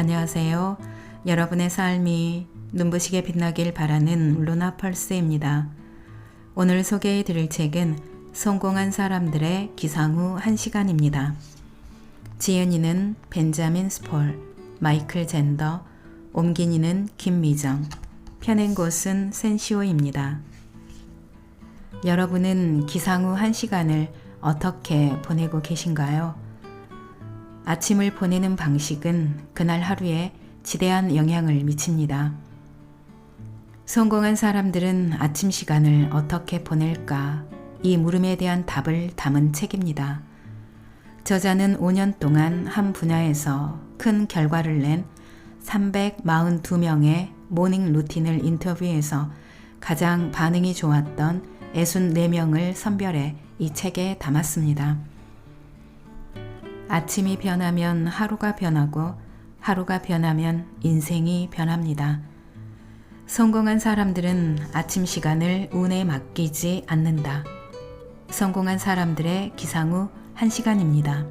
안녕하세요. 여러분의 삶이 눈부시게 빛나길 바라는 루나 펄스입니다. 오늘 소개해 드릴 책은 성공한 사람들의 기상 후 1시간입니다. 지은이는 벤자민 스폴, 마이클 젠더, 옮긴 이는 김미정, 펴낸 곳은 센시오입니다. 여러분은 기상 후 1시간을 어떻게 보내고 계신가요? 아침을 보내는 방식은 그날 하루에 지대한 영향을 미칩니다. 성공한 사람들은 아침 시간을 어떻게 보낼까? 이 물음에 대한 답을 담은 책입니다. 저자는 5년 동안 한 분야에서 큰 결과를 낸 342명의 모닝 루틴을 인터뷰해서 가장 반응이 좋았던 64명을 선별해 이 책에 담았습니다. 아침이 변하면 하루가 변하고 하루가 변하면 인생이 변합니다. 성공한 사람들은 아침 시간을 운에 맡기지 않는다. 성공한 사람들의 기상 후 1시간입니다.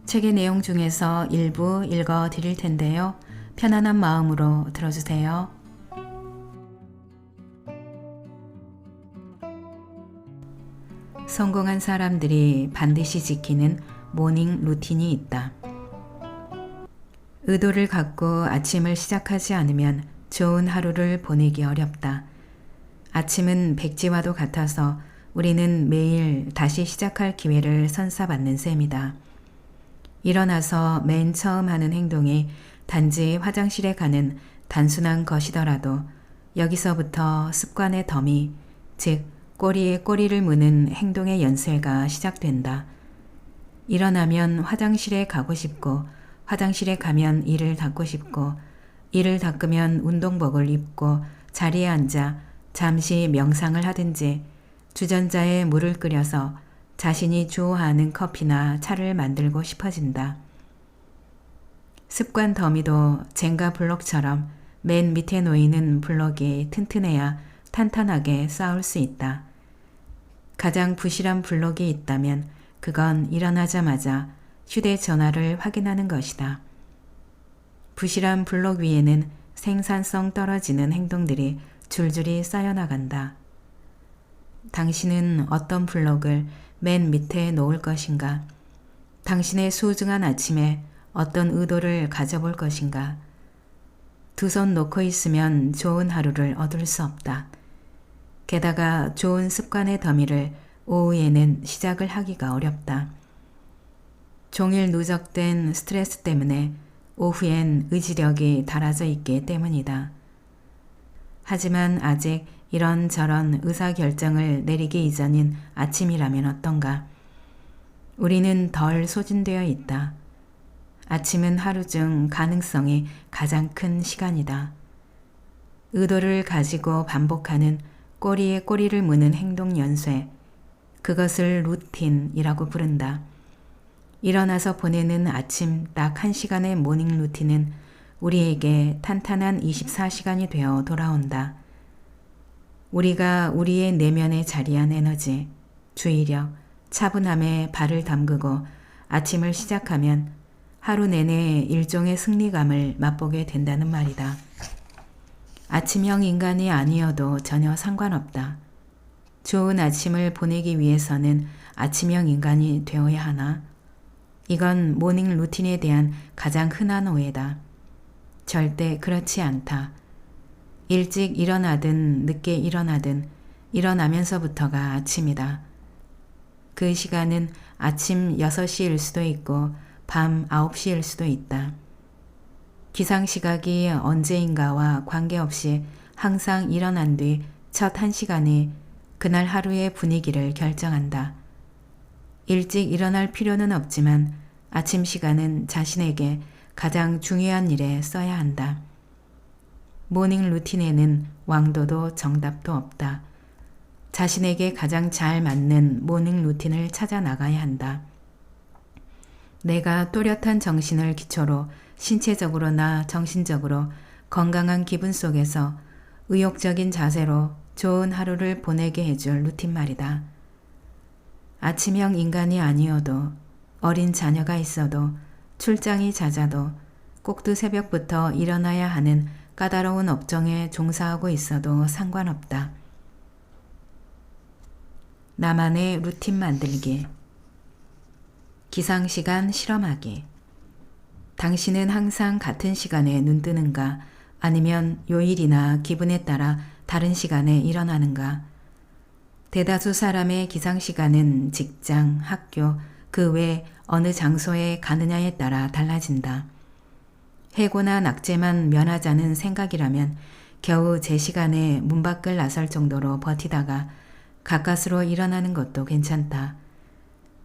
책의 내용 중에서 일부 읽어 드릴 텐데요. 편안한 마음으로 들어주세요. 성공한 사람들이 반드시 지키는 모닝 루틴이 있다. 의도를 갖고 아침을 시작하지 않으면 좋은 하루를 보내기 어렵다. 아침은 백지와도 같아서 우리는 매일 다시 시작할 기회를 선사받는 셈이다. 일어나서 맨 처음 하는 행동이 단지 화장실에 가는 단순한 것이더라도 여기서부터 습관의 더미, 즉 꼬리에 꼬리를 무는 행동의 연쇄가 시작된다. 일어나면 화장실에 가고 싶고 화장실에 가면 이를 닦고 싶고 이를 닦으면 운동복을 입고 자리에 앉아 잠시 명상을 하든지 주전자에 물을 끓여서 자신이 좋아하는 커피나 차를 만들고 싶어진다. 습관 더미도 젠가 블록처럼 맨 밑에 놓이는 블록이 튼튼해야 탄탄하게 쌓을 수 있다. 가장 부실한 블록이 있다면 그건 일어나자마자 휴대전화를 확인하는 것이다. 부실한 블록 위에는 생산성 떨어지는 행동들이 줄줄이 쌓여나간다. 당신은 어떤 블록을 맨 밑에 놓을 것인가? 당신의 소중한 아침에 어떤 의도를 가져볼 것인가? 두 손 놓고 있으면 좋은 하루를 얻을 수 없다. 게다가 좋은 습관의 더미를 오후에는 시작을 하기가 어렵다. 종일 누적된 스트레스 때문에 오후엔 의지력이 닳아져 있기 때문이다. 하지만 아직 이런저런 의사결정을 내리기 이전인 아침이라면 어떤가? 우리는 덜 소진되어 있다. 아침은 하루 중 가능성이 가장 큰 시간이다. 의도를 가지고 반복하는 꼬리에 꼬리를 무는 행동 연쇄, 그것을 루틴이라고 부른다. 일어나서 보내는 아침 딱 1시간의 모닝 루틴은 우리에게 탄탄한 24시간이 되어 돌아온다. 우리가 우리의 내면에 자리한 에너지, 주의력, 차분함에 발을 담그고 아침을 시작하면 하루 내내 일종의 승리감을 맛보게 된다는 말이다. 아침형 인간이 아니어도 전혀 상관없다. 좋은 아침을 보내기 위해서는 아침형 인간이 되어야 하나? 이건 모닝 루틴에 대한 가장 흔한 오해다. 절대 그렇지 않다. 일찍 일어나든 늦게 일어나든 일어나면서부터가 아침이다. 그 시간은 아침 6시일 수도 있고 밤 9시일 수도 있다. 기상시각이 언제인가와 관계없이 항상 일어난 뒤 첫 1시간이 그날 하루의 분위기를 결정한다. 일찍 일어날 필요는 없지만 아침 시간은 자신에게 가장 중요한 일에 써야 한다. 모닝 루틴에는 왕도도 정답도 없다. 자신에게 가장 잘 맞는 모닝 루틴을 찾아 나가야 한다. 내가 또렷한 정신을 기초로 신체적으로나 정신적으로 건강한 기분 속에서 의욕적인 자세로 좋은 하루를 보내게 해줄 루틴 말이다. 아침형 인간이 아니어도 어린 자녀가 있어도 출장이 잦아도 꼭두 새벽부터 일어나야 하는 까다로운 업종에 종사하고 있어도 상관없다. 나만의 루틴 만들기. 기상시간 실험하기. 당신은 항상 같은 시간에 눈 뜨는가? 아니면 요일이나 기분에 따라 다른 시간에 일어나는가? 대다수 사람의 기상시간은 직장, 학교, 그 외 어느 장소에 가느냐에 따라 달라진다. 해고나 낙제만 면하자는 생각이라면 겨우 제 시간에 문 밖을 나설 정도로 버티다가 가까스로 일어나는 것도 괜찮다.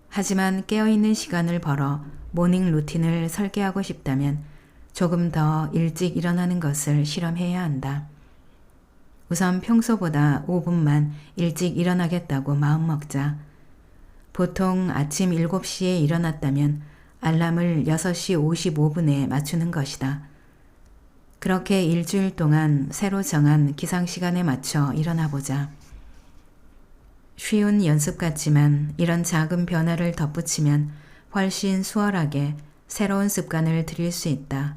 하지만 깨어있는 시간을 벌어 모닝 루틴을 설계하고 싶다면 조금 더 일찍 일어나는 것을 실험해야 한다. 우선 평소보다 5분만 일찍 일어나겠다고 마음먹자. 보통 아침 7시에 일어났다면 알람을 6시 55분에 맞추는 것이다. 그렇게 일주일 동안 새로 정한 기상시간에 맞춰 일어나보자. 쉬운 연습 같지만 이런 작은 변화를 덧붙이면 훨씬 수월하게 새로운 습관을 들일 수 있다.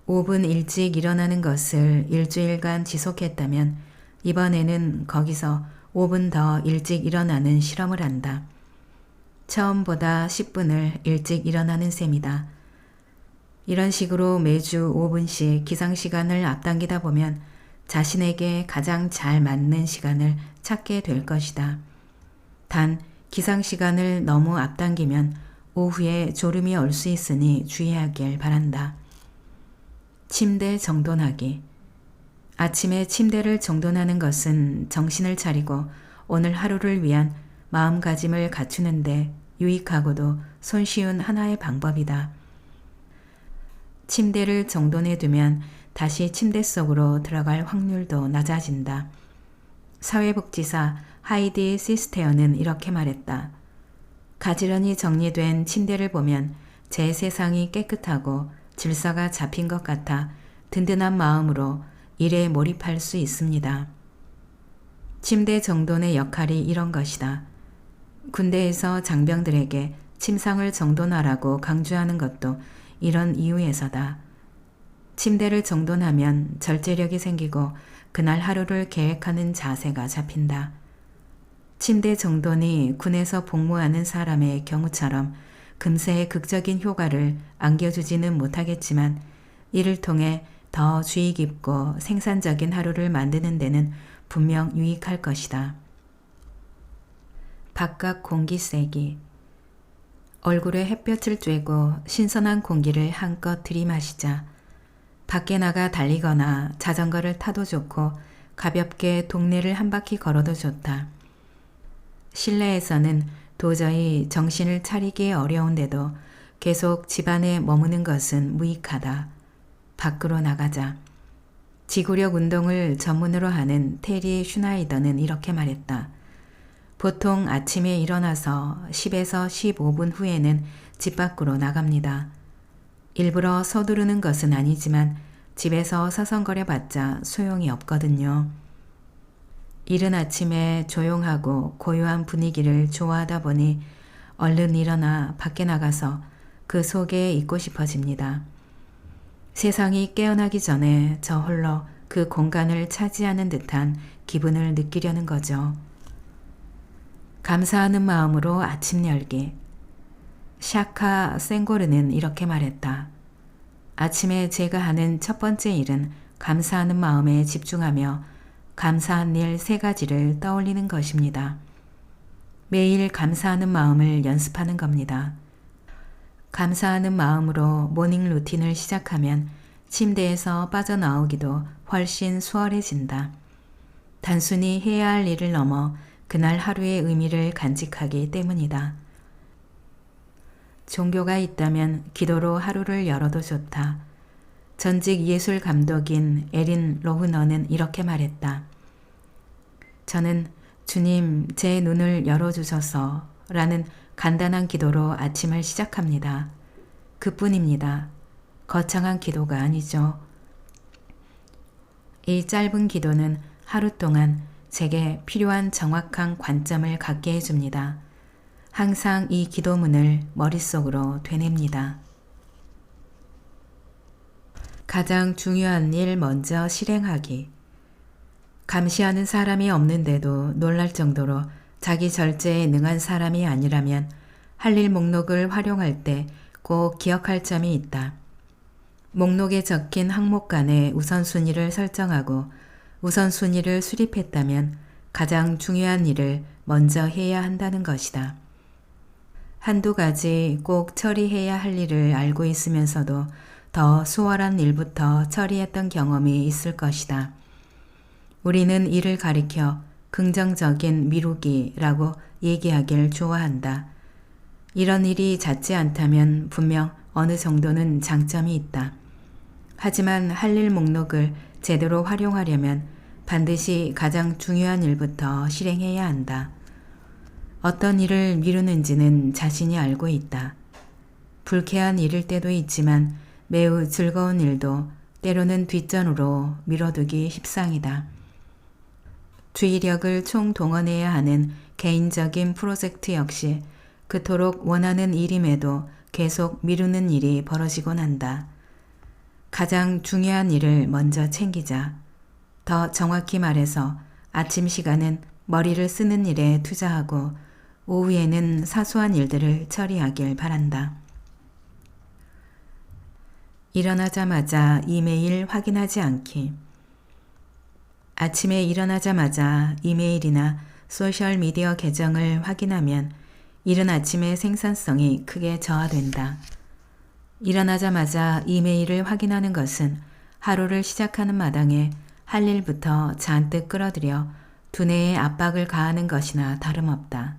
5분 일찍 일어나는 것을 일주일간 지속했다면 이번에는 거기서 5분 더 일찍 일어나는 실험을 한다. 처음보다 10분을 일찍 일어나는 셈이다. 이런 식으로 매주 5분씩 기상시간을 앞당기다 보면 자신에게 가장 잘 맞는 시간을 찾게 될 것이다. 단 기상시간을 너무 앞당기면 오후에 졸음이 올 수 있으니 주의하길 바란다. 침대 정돈하기. 아침에 침대를 정돈하는 것은 정신을 차리고 오늘 하루를 위한 마음가짐을 갖추는데 유익하고도 손쉬운 하나의 방법이다. 침대를 정돈해 두면 다시 침대 속으로 들어갈 확률도 낮아진다. 사회복지사 하이디 시스테어는 이렇게 말했다. 가지런히 정리된 침대를 보면 제 세상이 깨끗하고 질서가 잡힌 것 같아 든든한 마음으로 일에 몰입할 수 있습니다. 침대 정돈의 역할이 이런 것이다. 군대에서 장병들에게 침상을 정돈하라고 강조하는 것도 이런 이유에서다. 침대를 정돈하면 절제력이 생기고 그날 하루를 계획하는 자세가 잡힌다. 침대 정돈이 군에서 복무하는 사람의 경우처럼 금세 극적인 효과를 안겨주지는 못하겠지만 이를 통해 더 주의 깊고 생산적인 하루를 만드는 데는 분명 유익할 것이다. 바깥 공기 쐬기. 얼굴에 햇볕을 쬐고 신선한 공기를 한껏 들이마시자. 밖에 나가 달리거나 자전거를 타도 좋고 가볍게 동네를 한 바퀴 걸어도 좋다. 실내에서는 도저히 정신을 차리기 어려운데도 계속 집안에 머무는 것은 무익하다. 밖으로 나가자. 지구력 운동을 전문으로 하는 테리 슈나이더는 이렇게 말했다. 보통 아침에 일어나서 10에서 15분 후에는 집 밖으로 나갑니다. 일부러 서두르는 것은 아니지만 집에서 서성거려봤자 소용이 없거든요. 이른 아침에 조용하고 고요한 분위기를 좋아하다 보니 얼른 일어나 밖에 나가서 그 속에 있고 싶어집니다. 세상이 깨어나기 전에 저 홀로 그 공간을 차지하는 듯한 기분을 느끼려는 거죠. 감사하는 마음으로 아침 열기. 샤카 생고르는 이렇게 말했다. 아침에 제가 하는 첫 번째 일은 감사하는 마음에 집중하며 감사한 일 3가지를 떠올리는 것입니다. 매일 감사하는 마음을 연습하는 겁니다. 감사하는 마음으로 모닝 루틴을 시작하면 침대에서 빠져나오기도 훨씬 수월해진다. 단순히 해야 할 일을 넘어 그날 하루의 의미를 간직하기 때문이다. 종교가 있다면 기도로 하루를 열어도 좋다. 전직 예술 감독인 에린 로흐너는 이렇게 말했다. 저는 주님 제 눈을 열어주셔서 라는 간단한 기도로 아침을 시작합니다. 그뿐입니다. 거창한 기도가 아니죠. 이 짧은 기도는 하루 동안 제게 필요한 정확한 관점을 갖게 해줍니다. 항상 이 기도문을 머릿속으로 되냅니다. 가장 중요한 일 먼저 실행하기. 감시하는 사람이 없는데도 놀랄 정도로 자기 절제에 능한 사람이 아니라면 할 일 목록을 활용할 때 꼭 기억할 점이 있다. 목록에 적힌 항목 간의 우선순위를 설정하고 우선순위를 수립했다면 가장 중요한 일을 먼저 해야 한다는 것이다. 한두 가지 꼭 처리해야 할 일을 알고 있으면서도 더 수월한 일부터 처리했던 경험이 있을 것이다. 우리는 이를 가리켜 긍정적인 미루기라고 얘기하길 좋아한다. 이런 일이 잦지 않다면 분명 어느 정도는 장점이 있다. 하지만 할 일 목록을 제대로 활용하려면 반드시 가장 중요한 일부터 실행해야 한다. 어떤 일을 미루는지는 자신이 알고 있다. 불쾌한 일일 때도 있지만 매우 즐거운 일도 때로는 뒷전으로 미뤄두기 십상이다. 주의력을 총동원해야 하는 개인적인 프로젝트 역시 그토록 원하는 일임에도 계속 미루는 일이 벌어지곤 한다. 가장 중요한 일을 먼저 챙기자. 더 정확히 말해서 아침 시간은 머리를 쓰는 일에 투자하고 오후에는 사소한 일들을 처리하길 바란다. 일어나자마자 이메일 확인하지 않기. 아침에 일어나자마자 이메일이나 소셜미디어 계정을 확인하면 이른 아침의 생산성이 크게 저하된다. 일어나자마자 이메일을 확인하는 것은 하루를 시작하는 마당에 할 일부터 잔뜩 끌어들여 두뇌에 압박을 가하는 것이나 다름없다.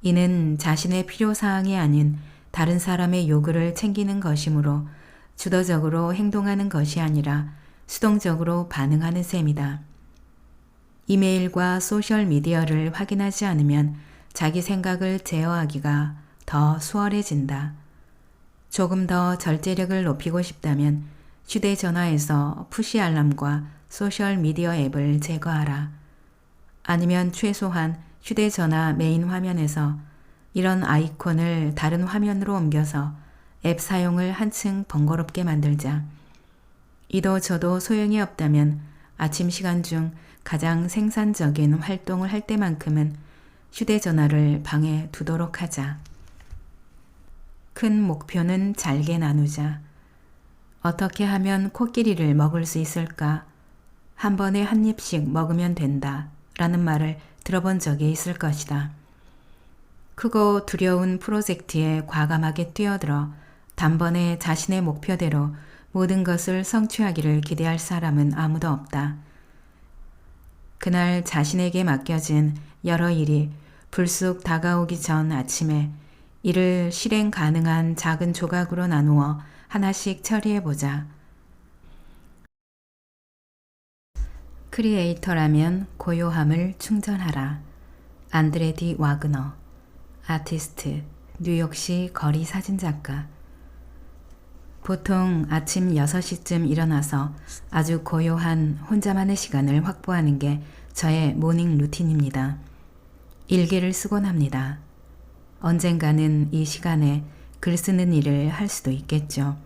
이는 자신의 필요사항이 아닌 다른 사람의 요구를 챙기는 것이므로 주도적으로 행동하는 것이 아니라 수동적으로 반응하는 셈이다. 이메일과 소셜미디어를 확인하지 않으면 자기 생각을 제어하기가 더 수월해진다. 조금 더 절제력을 높이고 싶다면 휴대전화에서 푸시 알람과 소셜미디어 앱을 제거하라. 아니면 최소한 휴대전화 메인 화면에서 이런 아이콘을 다른 화면으로 옮겨서 앱 사용을 한층 번거롭게 만들자. 이도 저도 소용이 없다면 아침 시간 중 가장 생산적인 활동을 할 때만큼은 휴대전화를 방에 두도록 하자. 큰 목표는 잘게 나누자. 어떻게 하면 코끼리를 먹을 수 있을까? 한 번에 한 입씩 먹으면 된다. 라는 말을 들어본 적이 있을 것이다. 크고 두려운 프로젝트에 과감하게 뛰어들어 단번에 자신의 목표대로 모든 것을 성취하기를 기대할 사람은 아무도 없다. 그날 자신에게 맡겨진 여러 일이 불쑥 다가오기 전 아침에 이를 실행 가능한 작은 조각으로 나누어 하나씩 처리해보자. 크리에이터라면 고요함을 충전하라. 안드레 디 와그너, 아티스트, 뉴욕시 거리 사진작가. 보통 아침 6시쯤 일어나서 아주 고요한 혼자만의 시간을 확보하는 게 저의 모닝 루틴입니다. 일기를 쓰곤 합니다. 언젠가는 이 시간에 글 쓰는 일을 할 수도 있겠죠.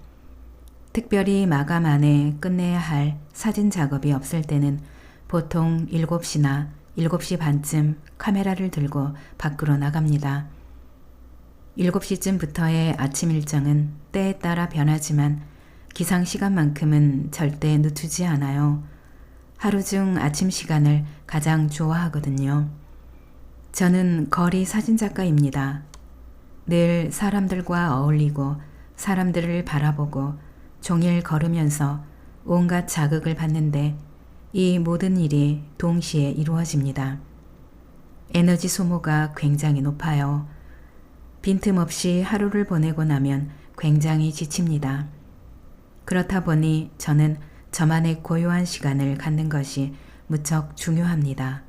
특별히 마감 안에 끝내야 할 사진 작업이 없을 때는 보통 7시나 7시 반쯤 카메라를 들고 밖으로 나갑니다. 7시쯤부터의 아침 일정은 때에 따라 변하지만 기상 시간만큼은 절대 늦추지 않아요. 하루 중 아침 시간을 가장 좋아하거든요. 저는 거리 사진작가입니다. 늘 사람들과 어울리고 사람들을 바라보고 종일 걸으면서 온갖 자극을 받는데 이 모든 일이 동시에 이루어집니다. 에너지 소모가 굉장히 높아요. 빈틈없이 하루를 보내고 나면 굉장히 지칩니다. 그렇다 보니 저는 저만의 고요한 시간을 갖는 것이 무척 중요합니다.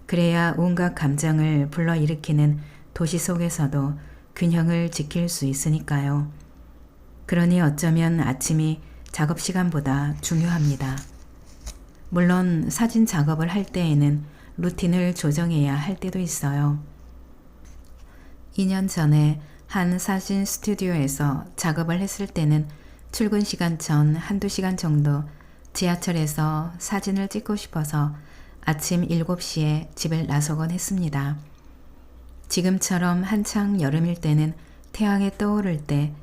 그래야 온갖 감정을 불러일으키는 도시 속에서도 균형을 지킬 수 있으니까요. 그러니 어쩌면 아침이 작업 시간보다 중요합니다. 물론 사진 작업을 할 때에는 루틴을 조정해야 할 때도 있어요. 2년 전에 한 사진 스튜디오에서 작업을 했을 때는 출근 시간 전 한두 시간 정도 지하철에서 사진을 찍고 싶어서 아침 7시에 집을 나서곤 했습니다. 지금처럼 한창 여름일 때는 태양이 떠오를 때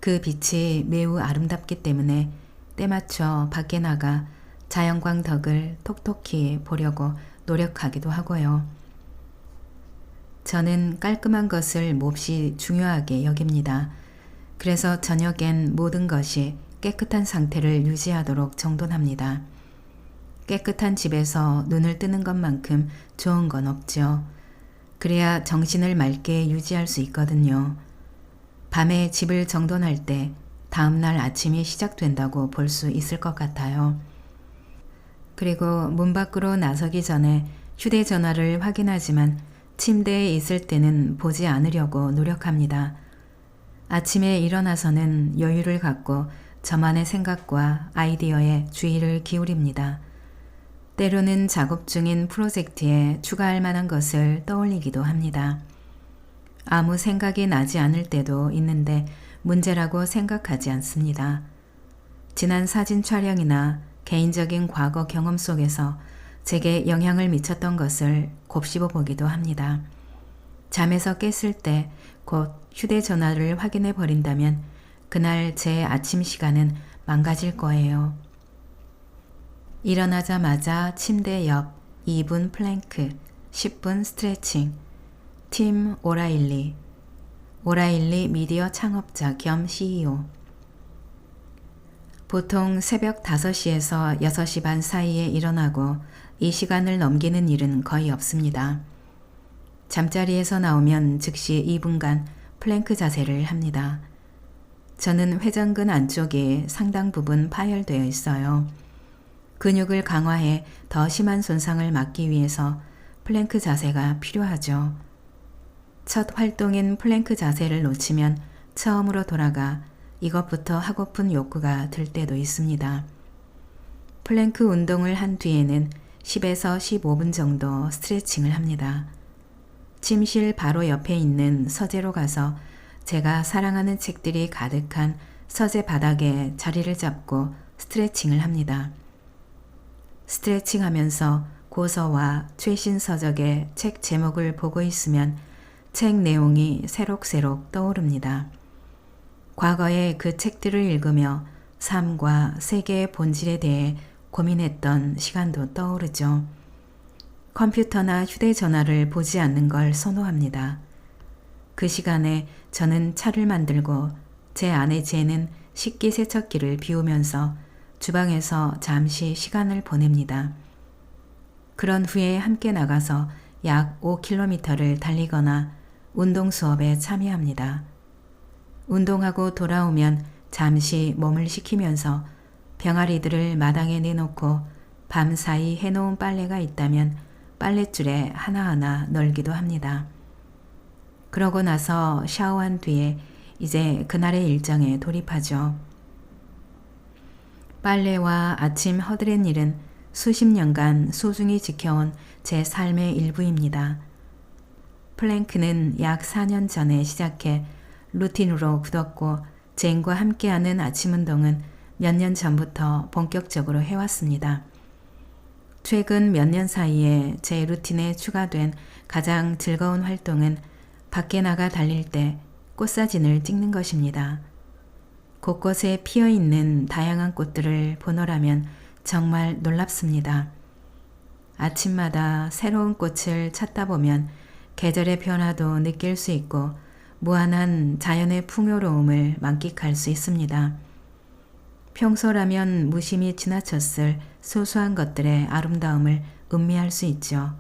그 빛이 매우 아름답기 때문에 때맞춰 밖에 나가 자연광 덕을 톡톡히 보려고 노력하기도 하고요. 저는 깔끔한 것을 몹시 중요하게 여깁니다. 그래서 저녁엔 모든 것이 깨끗한 상태를 유지하도록 정돈합니다. 깨끗한 집에서 눈을 뜨는 것만큼 좋은 건 없죠. 그래야 정신을 맑게 유지할 수 있거든요. 밤에 집을 정돈할 때 다음날 아침이 시작된다고 볼 수 있을 것 같아요. 그리고 문 밖으로 나서기 전에 휴대전화를 확인하지만 침대에 있을 때는 보지 않으려고 노력합니다. 아침에 일어나서는 여유를 갖고 저만의 생각과 아이디어에 주의를 기울입니다. 때로는 작업 중인 프로젝트에 추가할 만한 것을 떠올리기도 합니다. 아무 생각이 나지 않을 때도 있는데 문제라고 생각하지 않습니다. 지난 사진 촬영이나 개인적인 과거 경험 속에서 제게 영향을 미쳤던 것을 곱씹어 보기도 합니다. 잠에서 깼을 때 곧 휴대전화를 확인해 버린다면 그날 제 아침 시간은 망가질 거예요. 일어나자마자 침대 옆 2분 플랭크, 10분 스트레칭. 팀 오라일리 미디어 창업자 겸 CEO. 보통 새벽 5시에서 6시 반 사이에 일어나고 이 시간을 넘기는 일은 거의 없습니다. 잠자리에서 나오면 즉시 2분간 플랭크 자세를 합니다. 저는 회전근 안쪽에 상당 부분 파열되어 있어요. 근육을 강화해 더 심한 손상을 막기 위해서 플랭크 자세가 필요하죠. 첫 활동인 플랭크 자세를 놓치면 처음으로 돌아가 이것부터 하고픈 욕구가 들 때도 있습니다. 플랭크 운동을 한 뒤에는 10에서 15분 정도 스트레칭을 합니다. 침실 바로 옆에 있는 서재로 가서 제가 사랑하는 책들이 가득한 서재 바닥에 자리를 잡고 스트레칭을 합니다. 스트레칭하면서 고서와 최신 서적의 책 제목을 보고 있으면 책 내용이 새록새록 떠오릅니다. 과거에 그 책들을 읽으며 삶과 세계의 본질에 대해 고민했던 시간도 떠오르죠. 컴퓨터나 휴대전화를 보지 않는 걸 선호합니다. 그 시간에 저는 차를 만들고 제 아내 제는 식기세척기를 비우면서 주방에서 잠시 시간을 보냅니다. 그런 후에 함께 나가서 약 5km를 달리거나 운동 수업에 참여합니다. 운동하고 돌아오면 잠시 몸을 식히면서 병아리들을 마당에 내놓고 밤사이 해놓은 빨래가 있다면 빨랫줄에 하나하나 널기도 합니다. 그러고 나서 샤워한 뒤에 이제 그날의 일정에 돌입하죠. 빨래와 아침 허드렛 일은 수십 년간 소중히 지켜온 제 삶의 일부입니다. 플랭크는 약 4년 전에 시작해 루틴으로 굳었고 젠과 함께하는 아침 운동은 몇 년 전부터 본격적으로 해왔습니다. 최근 몇 년 사이에 제 루틴에 추가된 가장 즐거운 활동은 밖에 나가 달릴 때 꽃사진을 찍는 것입니다. 곳곳에 피어있는 다양한 꽃들을 보노라면 정말 놀랍습니다. 아침마다 새로운 꽃을 찾다 보면 계절의 변화도 느낄 수 있고 무한한 자연의 풍요로움을 만끽할 수 있습니다. 평소라면 무심히 지나쳤을 소소한 것들의 아름다움을 음미할 수 있죠.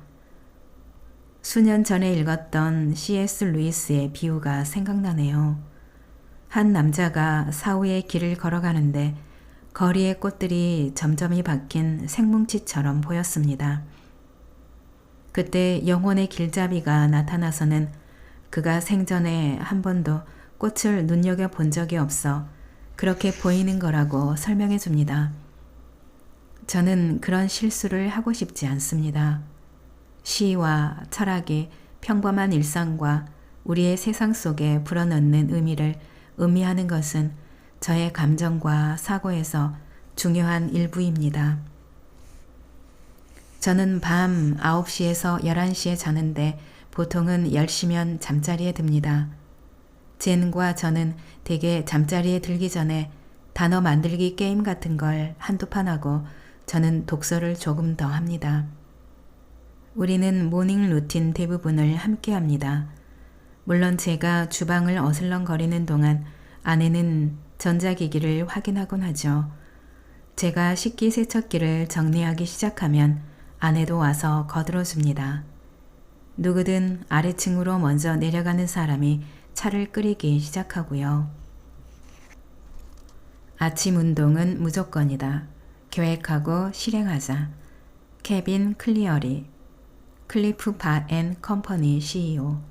수년 전에 읽었던 C.S. 루이스의 비유가 생각나네요. 한 남자가 사후의 길을 걸어가는데 거리의 꽃들이 점점이 박힌 생뭉치처럼 보였습니다. 그때 영혼의 길잡이가 나타나서는 그가 생전에 한 번도 꽃을 눈여겨본 적이 없어 그렇게 보이는 거라고 설명해 줍니다. 저는 그런 실수를 하고 싶지 않습니다. 시와 철학이 평범한 일상과 우리의 세상 속에 불어넣는 의미를 음미하는 것은 저의 감정과 사고에서 중요한 일부입니다. 저는 밤 9시에서 11시에 자는데 보통은 10시면 잠자리에 듭니다. 젠과 저는 대개 잠자리에 들기 전에 단어 만들기 게임 같은 걸 한두 판 하고 저는 독서를 조금 더 합니다. 우리는 모닝 루틴 대부분을 함께 합니다. 물론 제가 주방을 어슬렁거리는 동안 아내는 전자기기를 확인하곤 하죠. 제가 식기세척기를 정리하기 시작하면 아내도 와서 거들어줍니다. 누구든 아래층으로 먼저 내려가는 사람이 차를 끓이기 시작하고요. 아침 운동은 무조건이다. 계획하고 실행하자. 케빈 클리어리, 클리프 바 앤 컴퍼니 CEO.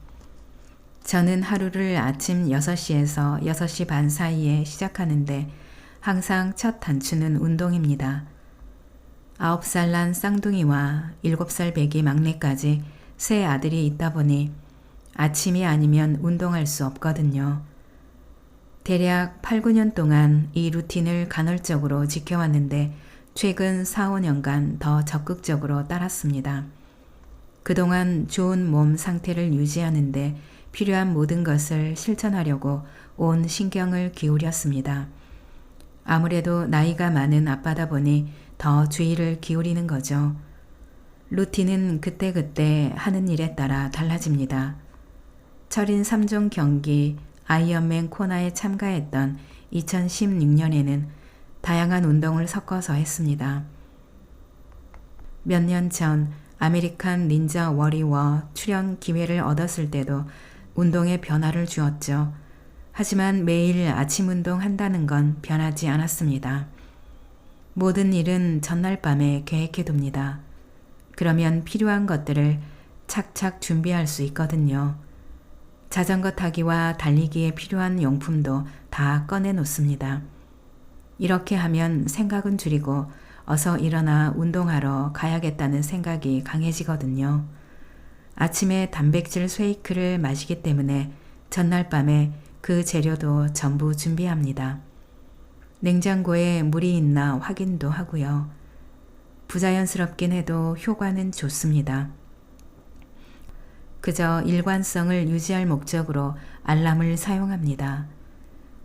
저는 하루를 아침 6시에서 6시 반 사이에 시작하는데 항상 첫 단추는 운동입니다. 9살 난 쌍둥이와 7살 배기 막내까지 세 아들이 있다 보니 아침이 아니면 운동할 수 없거든요. 대략 8, 9년 동안 이 루틴을 간헐적으로 지켜왔는데 최근 4, 5년간 더 적극적으로 따랐습니다. 그동안 좋은 몸 상태를 유지하는데 필요한 모든 것을 실천하려고 온 신경을 기울였습니다. 아무래도 나이가 많은 아빠다 보니 더 주의를 기울이는 거죠. 루틴은 그때그때 하는 일에 따라 달라집니다. 철인 3종 경기 아이언맨 코나에 참가했던 2016년에는 다양한 운동을 섞어서 했습니다. 몇 년 전 아메리칸 닌자 워리워 출연 기회를 얻었을 때도 운동에 변화를 주었죠. 하지만 매일 아침 운동 한다는 건 변하지 않았습니다. 모든 일은 전날 밤에 계획해둡니다. 그러면 필요한 것들을 착착 준비할 수 있거든요. 자전거 타기와 달리기에 필요한 용품도 다 꺼내 놓습니다. 이렇게 하면 생각은 줄이고 어서 일어나 운동하러 가야겠다는 생각이 강해지거든요. 아침에 단백질 쉐이크를 마시기 때문에 전날 밤에 그 재료도 전부 준비합니다. 냉장고에 물이 있나 확인도 하고요. 부자연스럽긴 해도 효과는 좋습니다. 그저 일관성을 유지할 목적으로 알람을 사용합니다.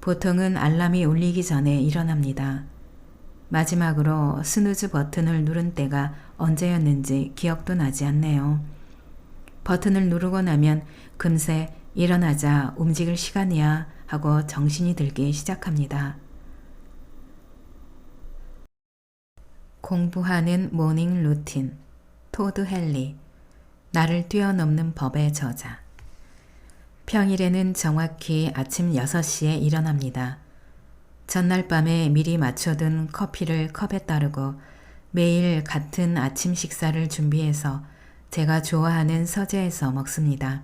보통은 알람이 울리기 전에 일어납니다. 마지막으로 스누즈 버튼을 누른 때가 언제였는지 기억도 나지 않네요. 버튼을 누르고 나면 금세 일어나자 움직일 시간이야 하고 정신이 들기 시작합니다. 공부하는 모닝 루틴, 토드 헨리, 나를 뛰어넘는 법의 저자. 평일에는 정확히 아침 6시에 일어납니다. 전날 밤에 미리 맞춰둔 커피를 컵에 따르고 매일 같은 아침 식사를 준비해서 제가 좋아하는 서재에서 먹습니다.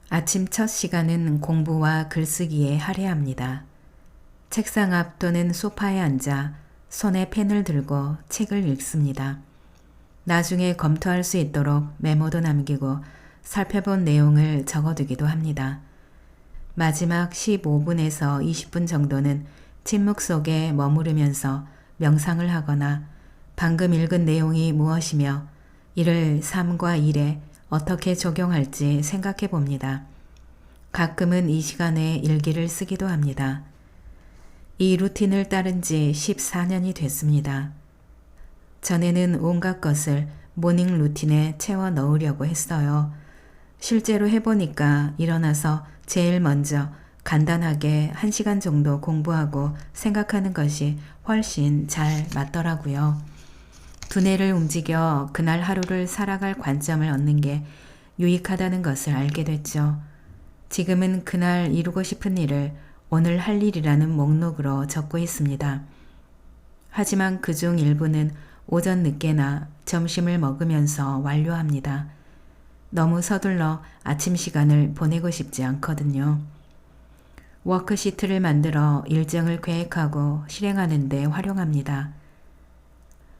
아침 첫 시간은 공부와 글쓰기에 할애합니다. 책상 앞 또는 소파에 앉아 손에 펜을 들고 책을 읽습니다. 나중에 검토할 수 있도록 메모도 남기고 살펴본 내용을 적어두기도 합니다. 마지막 15분에서 20분 정도는 침묵 속에 머무르면서 명상을 하거나 방금 읽은 내용이 무엇이며 이를 삶과 일에 어떻게 적용할지 생각해 봅니다. 가끔은 이 시간에 일기를 쓰기도 합니다. 이 루틴을 따른 지 14년이 됐습니다. 전에는 온갖 것을 모닝 루틴에 채워 넣으려고 했어요. 실제로 해보니까 일어나서 제일 먼저 간단하게 1시간 정도 공부하고 생각하는 것이 훨씬 잘 맞더라고요. 두뇌를 움직여 그날 하루를 살아갈 관점을 얻는 게 유익하다는 것을 알게 됐죠. 지금은 그날 이루고 싶은 일을 오늘 할 일이라는 목록으로 적고 있습니다. 하지만 그중 일부는 오전 늦게나 점심을 먹으면서 완료합니다. 너무 서둘러 아침 시간을 보내고 싶지 않거든요. 워크시트를 만들어 일정을 계획하고 실행하는 데 활용합니다.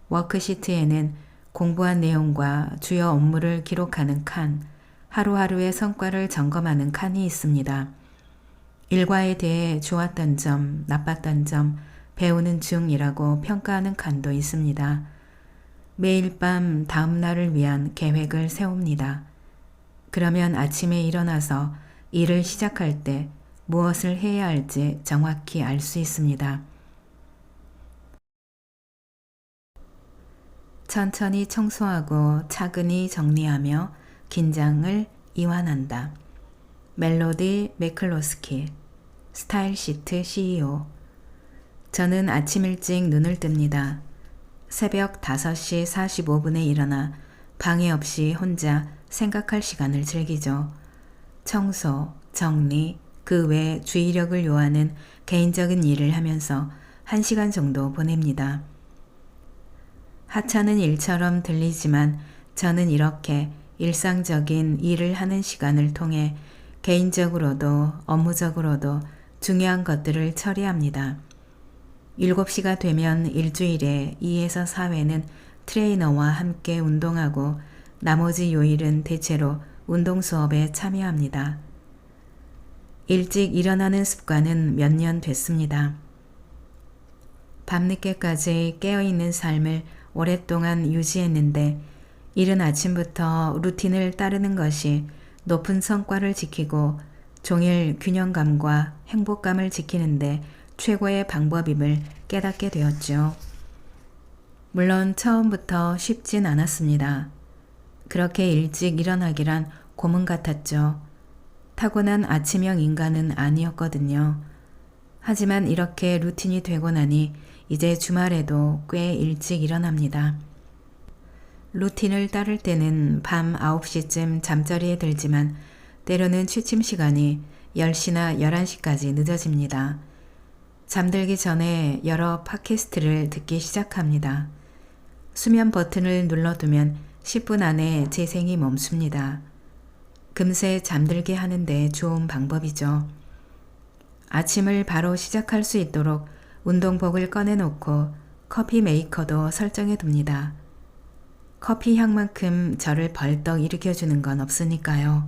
워크시트에는 공부한 내용과 주요 업무를 기록하는 칸, 하루하루의 성과를 점검하는 칸이 있습니다. 일과에 대해 좋았던 점, 나빴던 점 배우는 중이라고 평가하는 칸도 있습니다. 매일 밤 다음 날을 위한 계획을 세웁니다. 그러면 아침에 일어나서 일을 시작할 때 무엇을 해야 할지 정확히 알 수 있습니다. 천천히 청소하고 차근히 정리하며 긴장을 이완한다. 멜로디 매클로스키, 스타일시트 CEO. 저는 아침 일찍 눈을 뜹니다. 새벽 5시 45분에 일어나 방해 없이 혼자 생각할 시간을 즐기죠. 청소, 정리, 그 외 주의력을 요하는 개인적인 일을 하면서 1시간 정도 보냅니다. 하찮은 일처럼 들리지만 저는 이렇게 일상적인 일을 하는 시간을 통해 개인적으로도 업무적으로도 중요한 것들을 처리합니다. 7시가 되면 일주일에 2에서 4회는 트레이너와 함께 운동하고 나머지 요일은 대체로 운동 수업에 참여합니다. 일찍 일어나는 습관은 몇 년 됐습니다. 밤늦게까지 깨어있는 삶을 오랫동안 유지했는데 이른 아침부터 루틴을 따르는 것이 높은 성과를 지키고 종일 균형감과 행복감을 지키는데 최고의 방법임을 깨닫게 되었죠. 물론 처음부터 쉽진 않았습니다. 그렇게 일찍 일어나기란 고문 같았죠. 타고난 아침형 인간은 아니었거든요. 하지만 이렇게 루틴이 되고 나니 이제 주말에도 꽤 일찍 일어납니다. 루틴을 따를 때는 밤 9시쯤 잠자리에 들지만 때로는 취침 시간이 10시나 11시까지 늦어집니다. 잠들기 전에 여러 팟캐스트를 듣기 시작합니다. 수면 버튼을 눌러두면 10분 안에 재생이 멈춥니다. 금세 잠들게 하는데 좋은 방법이죠. 아침을 바로 시작할 수 있도록 운동복을 꺼내놓고 커피 메이커도 설정해 둡니다. 커피 향만큼 저를 벌떡 일으켜주는 건 없으니까요.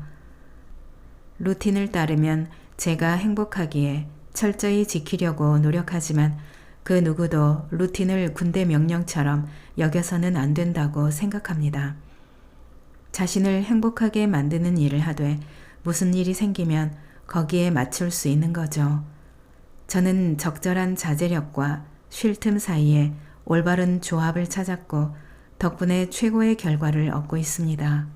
루틴을 따르면 제가 행복하기에 철저히 지키려고 노력하지만 그 누구도 루틴을 군대 명령처럼 여겨서는 안 된다고 생각합니다. 자신을 행복하게 만드는 일을 하되 무슨 일이 생기면 거기에 맞출 수 있는 거죠. 저는 적절한 자제력과 쉴 틈 사이에 올바른 조합을 찾았고 덕분에 최고의 결과를 얻고 있습니다.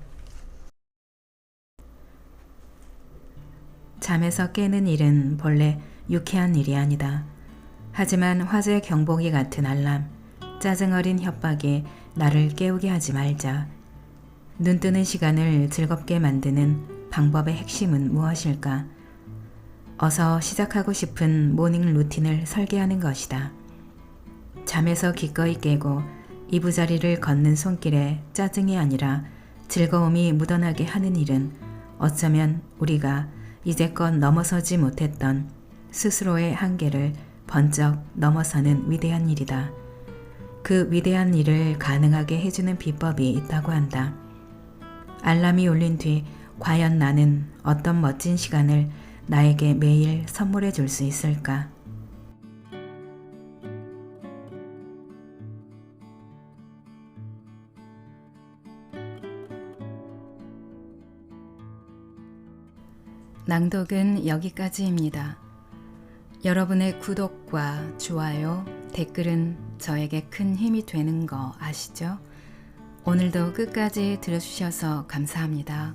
잠에서 깨는 일은 본래 유쾌한 일이 아니다. 하지만 화재 경보기 같은 알람, 짜증 어린 협박이 나를 깨우게 하지 말자. 눈 뜨는 시간을 즐겁게 만드는 방법의 핵심은 무엇일까? 어서 시작하고 싶은 모닝 루틴을 설계하는 것이다. 잠에서 기꺼이 깨고 이부자리를 걷는 손길에 짜증이 아니라 즐거움이 묻어나게 하는 일은 어쩌면 우리가 이제껏 넘어서지 못했던 스스로의 한계를 번쩍 넘어서는 위대한 일이다. 그 위대한 일을 가능하게 해주는 비법이 있다고 한다. 알람이 울린 뒤 과연 나는 어떤 멋진 시간을 나에게 매일 선물해 줄 수 있을까? 낭독은 여기까지입니다. 여러분의 구독과 좋아요, 댓글은 저에게 큰 힘이 되는 거 아시죠? 오늘도 끝까지 들어주셔서 감사합니다.